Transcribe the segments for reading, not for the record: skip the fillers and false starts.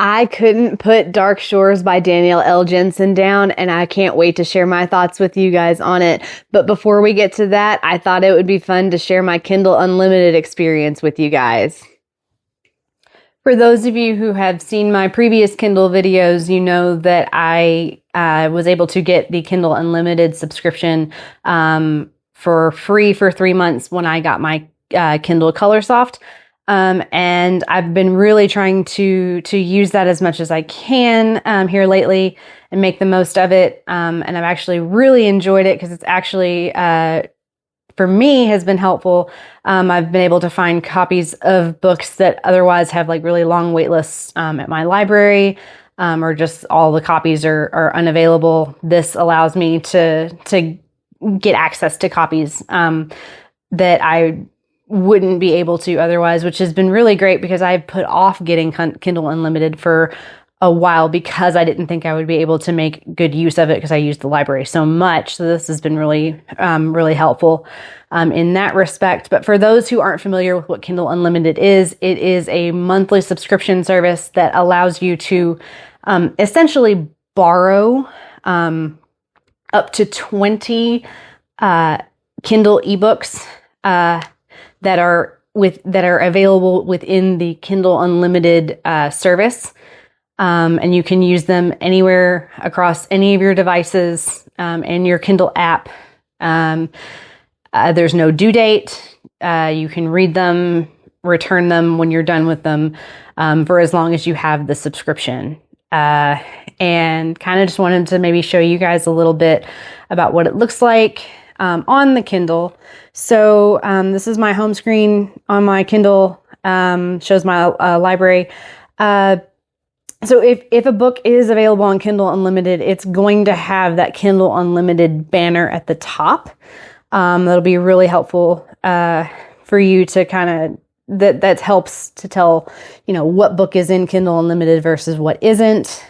I couldn't put Dark Shores by Danielle L. Jensen down, and I can't wait to share my thoughts with you guys on it. But before we get to that, I thought it would be fun to share my Kindle Unlimited experience with you guys. For those of you who have seen my previous Kindle videos, you know that I was able to get the Kindle Unlimited subscription for free for 3 months when I got my Kindle Colorsoft. And I've been really trying to use that as much as I can here lately and make the most of it. And I've actually really enjoyed it because it's actually, for me, has been helpful. I've been able to find copies of books that otherwise have like really long wait lists at my library, or just all the copies are unavailable. This allows me to get access to copies that I wouldn't be able to otherwise, which has been really great because I've put off getting Kindle Unlimited for a while because I didn't think I would be able to make good use of it because I used the library so much. So this has been really, really helpful in that respect. But for those who aren't familiar with what Kindle Unlimited is, it is a monthly subscription service that allows you to essentially borrow up to 20 Kindle ebooks that are available within the Kindle Unlimited service. And you can use them anywhere across any of your devices and your Kindle app. There's no due date. You can read them, return them when you're done with them for as long as you have the subscription. And kind of just wanted to maybe show you guys a little bit about what it looks like on the Kindle. So this is my home screen on my Kindle, shows my library. So if a book is available on Kindle Unlimited, it's going to have that Kindle Unlimited banner at the top. That'll be really helpful for you to kind of, that helps to tell, what book is in Kindle Unlimited versus what isn't.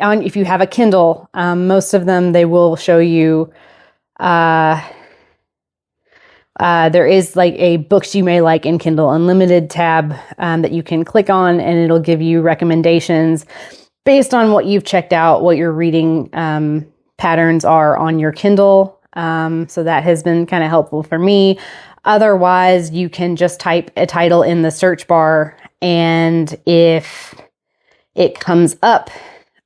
If you have a Kindle, most of them, they will show you, there is like a books you may like in Kindle Unlimited tab that you can click on, and it'll give you recommendations based on what you've checked out, what your reading patterns are on your Kindle. So that has been kind of helpful for me. Otherwise, you can just type a title in the search bar, and if it comes up,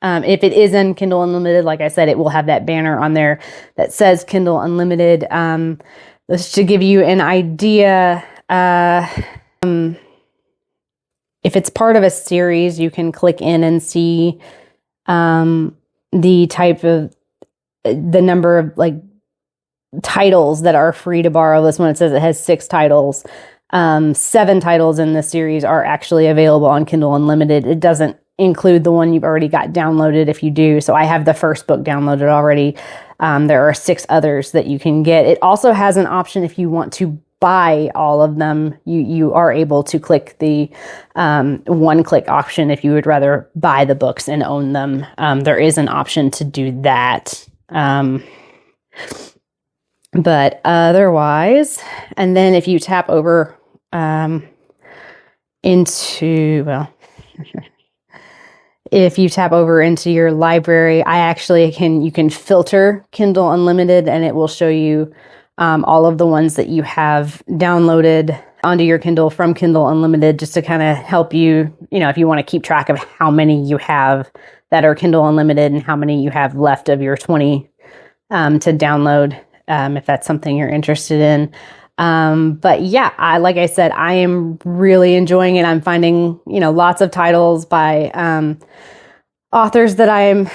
if it is in Kindle Unlimited, like I said, it will have that banner on there that says Kindle Unlimited. This to give you an idea, if it's part of a series, you can click in and see the type of, the number of like titles that are free to borrow. This one, it says it has 6 titles. 7 titles in this series are actually available on Kindle Unlimited. It doesn't include the one you've already got downloaded if you do. So I have the first book downloaded already. There are 6 others that you can get. It also has an option if you want to buy all of them. You are able to click the one-click option if you would rather buy the books and own them. There is an option to do that. But otherwise, and then if you tap over if you tap over into your library, you can filter Kindle Unlimited, and it will show you all of the ones that you have downloaded onto your Kindle from Kindle Unlimited, just to kind of help you, if you want to keep track of how many you have that are Kindle Unlimited and how many you have left of your 20 to download, if that's something you're interested in. But yeah, like I said, I am really enjoying it. I'm finding, lots of titles by authors that I'm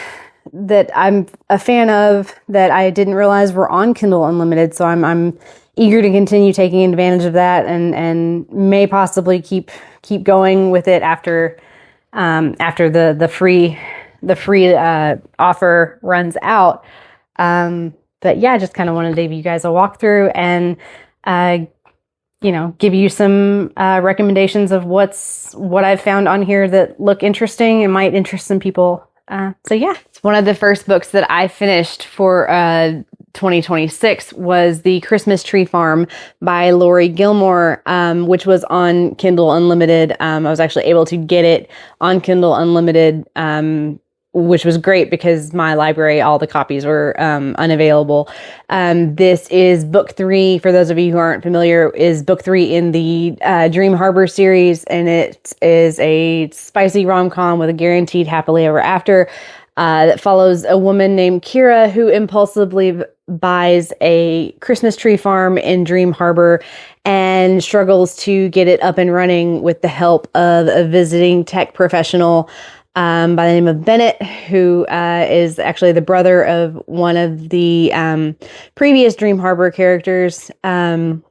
a fan of that I didn't realize were on Kindle Unlimited. So I'm eager to continue taking advantage of that, and may possibly keep going with it after the free offer runs out. But yeah, I just kind of wanted to give you guys a walkthrough and give you some recommendations of what I've found on here that look interesting and might interest some people So yeah, it's one of the first books that I finished for 2026 was The Christmas Tree Farm by Laurie Gilmore, which was on Kindle Unlimited. I was actually able to get it on Kindle Unlimited, which was great because my library, all the copies were unavailable. This is book 3, for those of you who aren't familiar, is book 3 in the Dream Harbor series, and it is a spicy rom-com with a guaranteed happily ever after that follows a woman named Kira who impulsively buys a Christmas tree farm in Dream Harbor and struggles to get it up and running with the help of a visiting tech professional by the name of Bennett, who is actually the brother of one of the previous Dream Harbor characters. And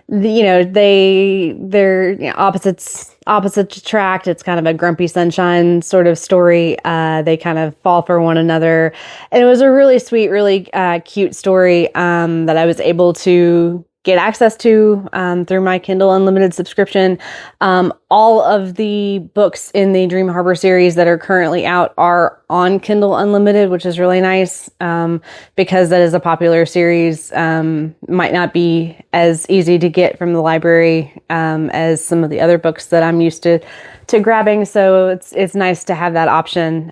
they're opposites attract. It's kind of a grumpy sunshine sort of story. They kind of fall for one another, and it was a really sweet, really cute story that I was able to get access to through my Kindle Unlimited subscription. All of the books in the Dream Harbor series that are currently out are on Kindle Unlimited, which is really nice because that is a popular series. Might not be as easy to get from the library as some of the other books that I'm used to grabbing. So it's nice to have that option.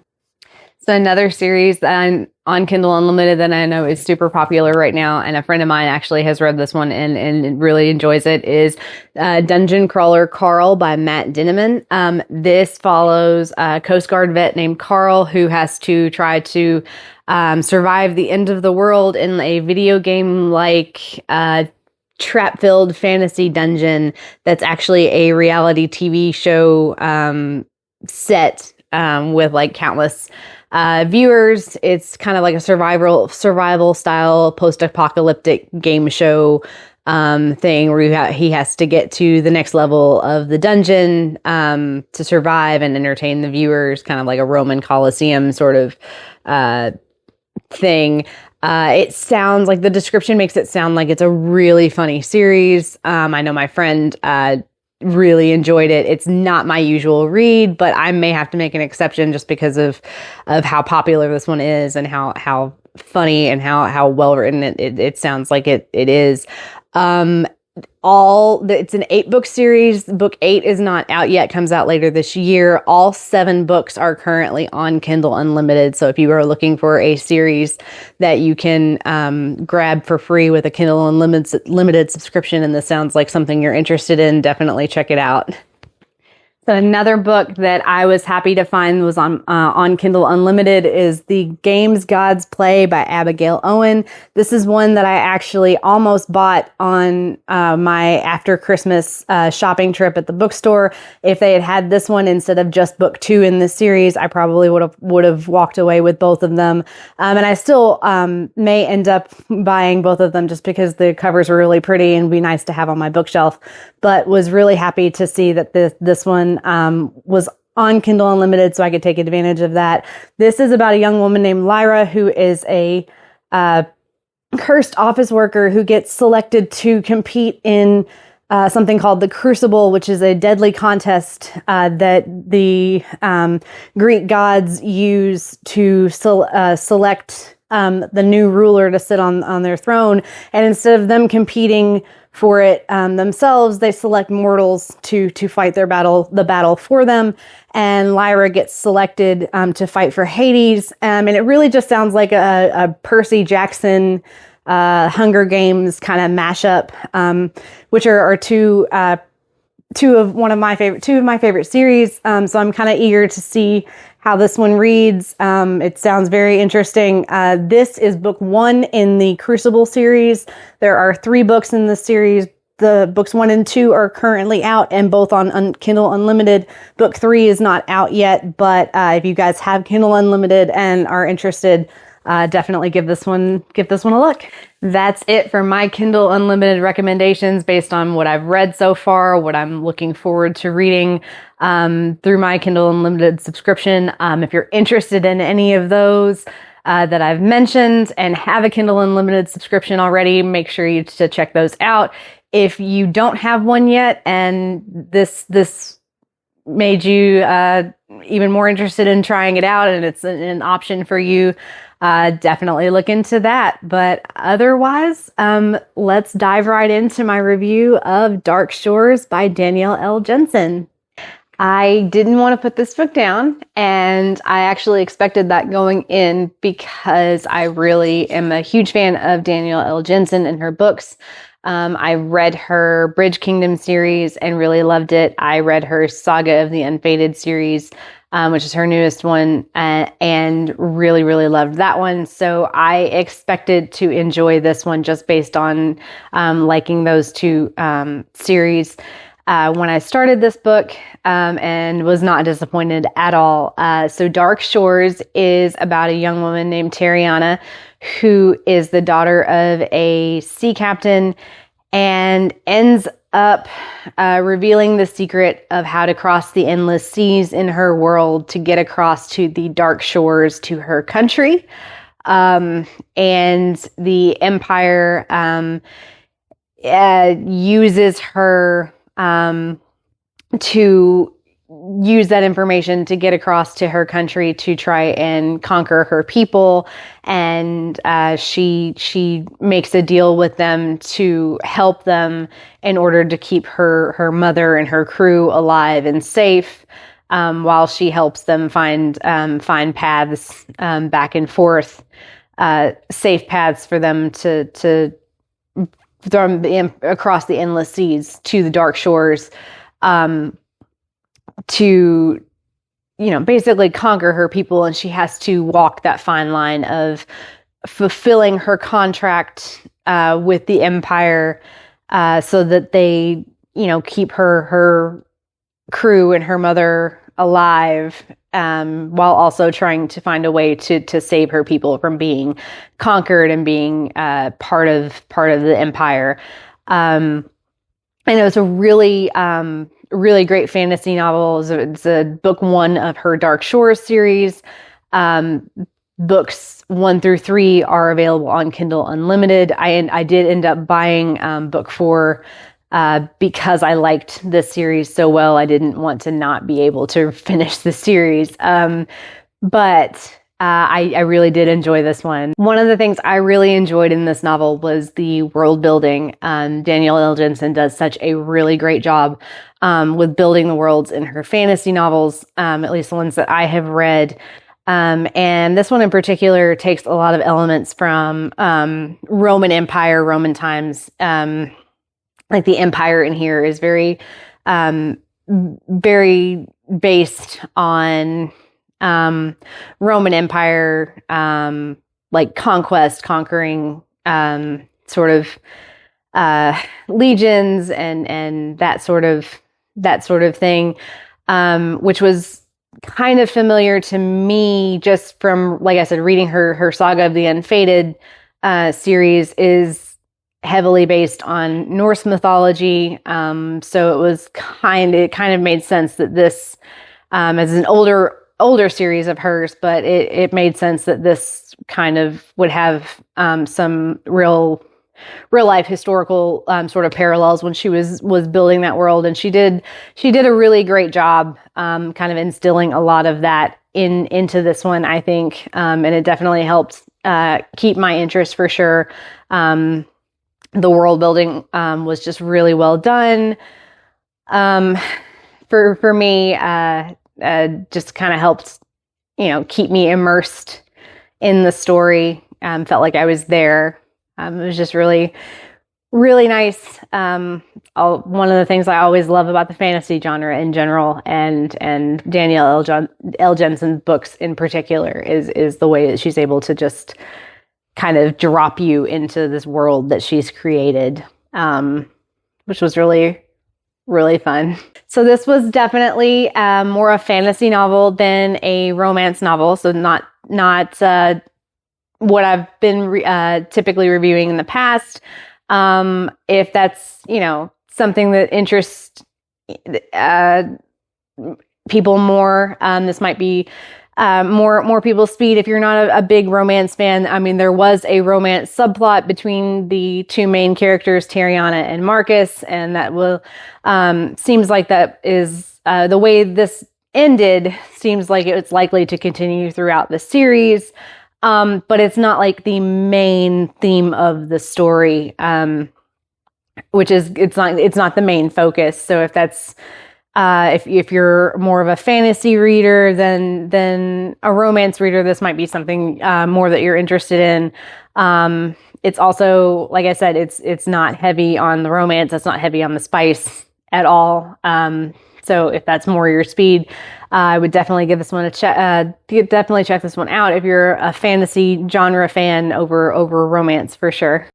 So another series that I'm on Kindle Unlimited that I know is super popular right now, and a friend of mine actually has read this one and really enjoys it, is Dungeon Crawler Carl by Matt Dinniman. This follows a Coast Guard vet named Carl who has to try to survive the end of the world in a video game-like trap-filled fantasy dungeon that's actually a reality TV show set with like countless viewers. It's kind of like a survival style post-apocalyptic game show thing where he has to get to the next level of the dungeon to survive and entertain the viewers, kind of like a Roman Colosseum sort of thing. It sounds like, the description makes it sound like it's a really funny series. I know my friend really enjoyed it. It's not my usual read, but I may have to make an exception just because of how popular this one is and how funny and how well written it sounds like it is. It's an 8-book series. Book 8 is not out yet, comes out later this year. All 7 books are currently on Kindle Unlimited. So if you are looking for a series that you can grab for free with a Kindle Unlimited subscription, and this sounds like something you're interested in, definitely check it out. So another book that I was happy to find was on Kindle Unlimited is The Games Gods Play by Abigail Owen. This is one that I actually almost bought on my after Christmas shopping trip at the bookstore. If they had this one instead of just book 2 in this series, I probably would have walked away with both of them. And I still may end up buying both of them just because the covers were really pretty and be nice to have on my bookshelf. But was really happy to see that this one was on Kindle Unlimited, so I could take advantage of that. This is about a young woman named Lyra who is a cursed office worker who gets selected to compete in something called the Crucible, which is a deadly contest that the Greek gods use to select the new ruler to sit on their throne. And instead of them competing for it themselves, they select mortals to fight the battle for them. And Lyra gets selected to fight for Hades. And it really just sounds like a Percy Jackson Hunger Games kind of mashup, which are two of my favorite series. So I'm kind of eager to see how this one reads. It sounds very interesting. This is book 1 in the Crucible series. There are 3 books in this series. The books 1 and 2 are currently out and both on Kindle Unlimited. Book 3 is not out yet, but if you guys have Kindle Unlimited and are interested, definitely give this one a look. That's it for my Kindle Unlimited recommendations based on what I've read so far, what I'm looking forward to reading through my Kindle Unlimited subscription. If you're interested in any of those that I've mentioned and have a Kindle Unlimited subscription already, make sure you to check those out. If you don't have one yet and this made you even more interested in trying it out and it's an option for you, definitely look into that. But otherwise, let's dive right into my review of Dark Shores by Danielle L. Jensen. I didn't want to put this book down, and I actually expected that going in because I really am a huge fan of Danielle L. Jensen and her books. I read her Bridge Kingdom series and really loved it. I read her Saga of the Unfated series, which is her newest one, and really, really loved that one. So I expected to enjoy this one just based on liking those two series. When I started this book, and was not disappointed at all. So Dark Shores is about a young woman named Tariana, who is the daughter of a sea captain and ends up revealing the secret of how to cross the endless seas in her world to get across to the dark shores to her country. And the Empire uses her to use that information to get across to her country to try and conquer her people. And she makes a deal with them to help them in order to keep her mother and her crew alive and safe, while she helps them find paths back and forth, safe paths for them to across the endless seas to the dark shores, to, basically conquer her people. And she has to walk that fine line of fulfilling her contract with the Empire, so that they, keep her crew and her mother alive, while also trying to find a way to save her people from being conquered and being part of the Empire. I know it's a really really great fantasy novel. It's a book 1 of her Dark Shores series. Books 1 through 3 are available on Kindle Unlimited. I did end up buying book 4 because I liked this series so well. I didn't want to not be able to finish the series. But I really did enjoy this one. One of the things I really enjoyed in this novel was the world building. Danielle L. Jensen does such a really great job with building the worlds in her fantasy novels, at least the ones that I have read. And this one in particular takes a lot of elements from Roman Empire, Roman times. Like the Empire in here is very, very based on Roman Empire, like conquering, sort of legions and that sort of thing, which was kind of familiar to me just from, like I said, reading her Saga of the Unfated series is heavily based on Norse mythology. So it kind of made sense that this, as an older series of hers, but it made sense that this kind of would have some real life historical sort of parallels when she was building that world. And she did a really great job kind of instilling a lot of that into this one, I think. And it definitely helped keep my interest for sure. The world building was just really well done. For me, just kind of helped, keep me immersed in the story. Felt like I was there. It was just really, really nice. One of the things I always love about the fantasy genre in general, and Danielle L. Jensen's books in particular, is the way that she's able to just kind of drop you into this world that she's created, which was really, really fun. So this was definitely more a fantasy novel than a romance novel. So not what I've been typically reviewing in the past. If that's, something that interests people more, this might be more people's speed. If you're not a big romance fan, I mean, there was a romance subplot between the two main characters, Tariana and Marcus, and that will seems like that is the way this ended seems like it's likely to continue throughout the series. But it's not like the main theme of the story, which is, it's not the main focus. So if that's, if you're more of a fantasy reader than a romance reader, this might be something, more that you're interested in. It's also, like I said, it's not heavy on the romance. It's not heavy on the spice at all. So if that's more your speed, I would definitely give this one a check. Definitely check this one out if you're a fantasy genre fan over romance, for sure.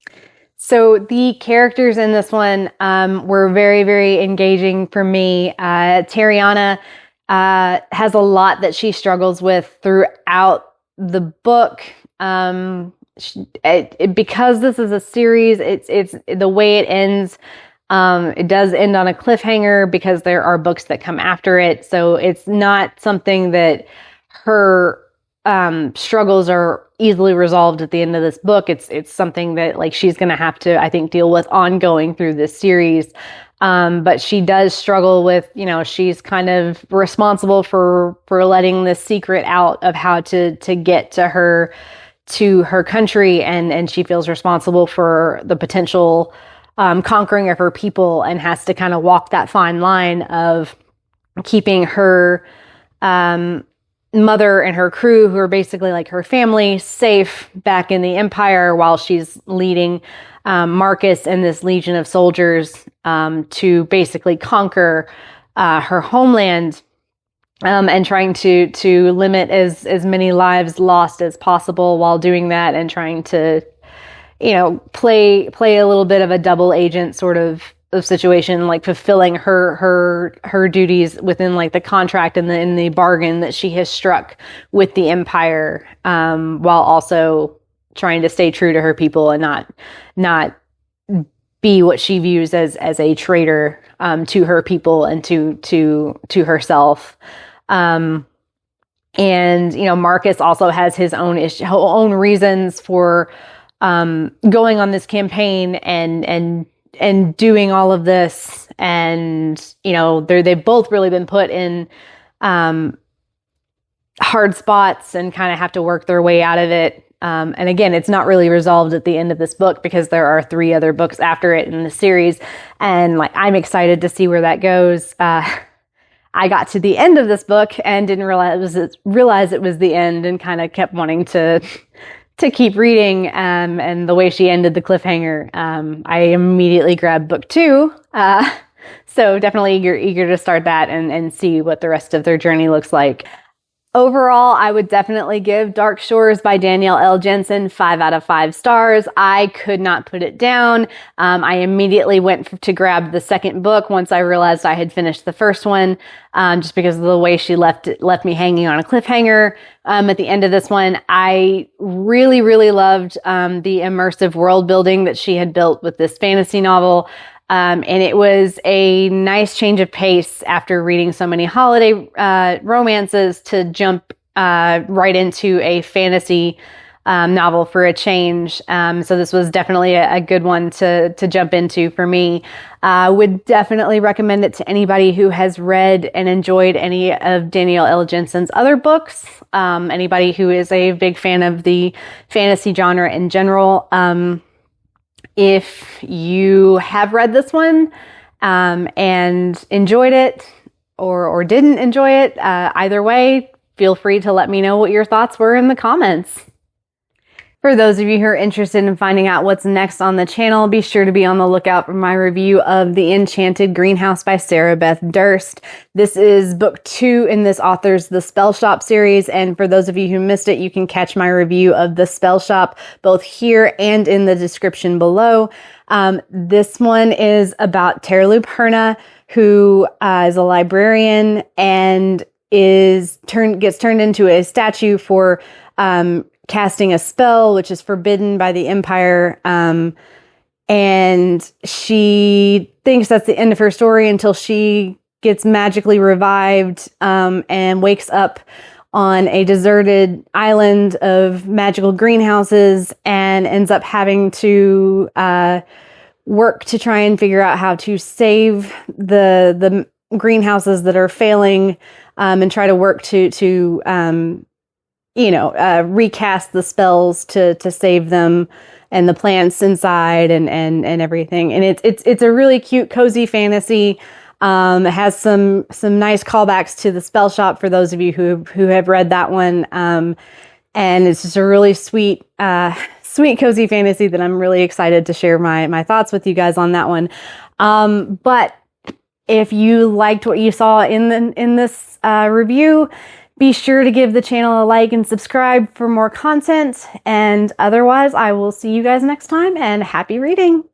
So the characters in this one were very, very engaging for me. Tariana has a lot that she struggles with throughout the book. Because this is a series, it's the way it ends. It does end on a cliffhanger because there are books that come after it. So it's not something that her struggles are easily resolved at the end of this book. It's something that, like, she's going to have to, I think, deal with ongoing through this series. But she does struggle with, she's kind of responsible for letting this secret out of how to get to her country. And she feels responsible for the potential conquering of her people, and has to kind of walk that fine line of keeping her mother and her crew, who are basically like her family, safe back in the Empire, while she's leading Marcus and this legion of soldiers to basically conquer her homeland, and trying to limit as many lives lost as possible while doing that, and trying to play a little bit of a double agent sort of situation, like fulfilling her duties within like the contract and the bargain that she has struck with the Empire, while also trying to stay true to her people and not be what she views as a traitor to her people and to herself. And Marcus also has his own reasons for going on this campaign and doing all of this. And, they've both really been put in hard spots and kind of have to work their way out of it. And again, it's not really resolved at the end of this book because there are 3 other books after it in the series. And I'm excited to see where that goes. I got to the end of this book and didn't realize it was the end, and kind of kept wanting to keep reading, and the way she ended the cliffhanger, I immediately grabbed book 2. So definitely eager to start that and see what the rest of their journey looks like. Overall, I would definitely give Dark Shores by Danielle L. Jensen 5 out of 5 stars. I could not put it down. I immediately went to grab the second book once I realized I had finished the first one, just because of the way she left me hanging on a cliffhanger. At the end of this one, I really, really loved the immersive world building that she had built with this fantasy novel. And it was a nice change of pace after reading so many holiday romances to jump right into a fantasy novel for a change. So this was definitely a good one to jump into for me. Would definitely recommend it to anybody who has read and enjoyed any of Danielle L. Jensen's other books. Anybody who is a big fan of the fantasy genre in general. If you have read this one and enjoyed it or didn't enjoy it, either way, feel free to let me know what your thoughts were in the comments. For those of you who are interested in finding out what's next on the channel, be sure to be on the lookout for my review of The Enchanted Greenhouse by Sarah Beth Durst. This is book 2 in this author's The Spell Shop series, and for those of you who missed it, you can catch my review of The Spell Shop both here and in the description below. This one is about Terlu Perna, who is a librarian and gets turned into a statue for casting a spell, which is forbidden by the Empire. And she thinks that's the end of her story until she gets magically revived and wakes up on a deserted island of magical greenhouses and ends up having to work to try and figure out how to save the greenhouses that are failing, and try to work to recast the spells to save them and the plants inside and everything. And it's a really cute, cozy fantasy. It has some nice callbacks to the Spell Shop for those of you who have read that one. And it's just a really sweet, cozy fantasy that I'm really excited to share my thoughts with you guys on that one. But if you liked what you saw in this review, be sure to give the channel a like and subscribe for more content. And otherwise, I will see you guys next time, and happy reading.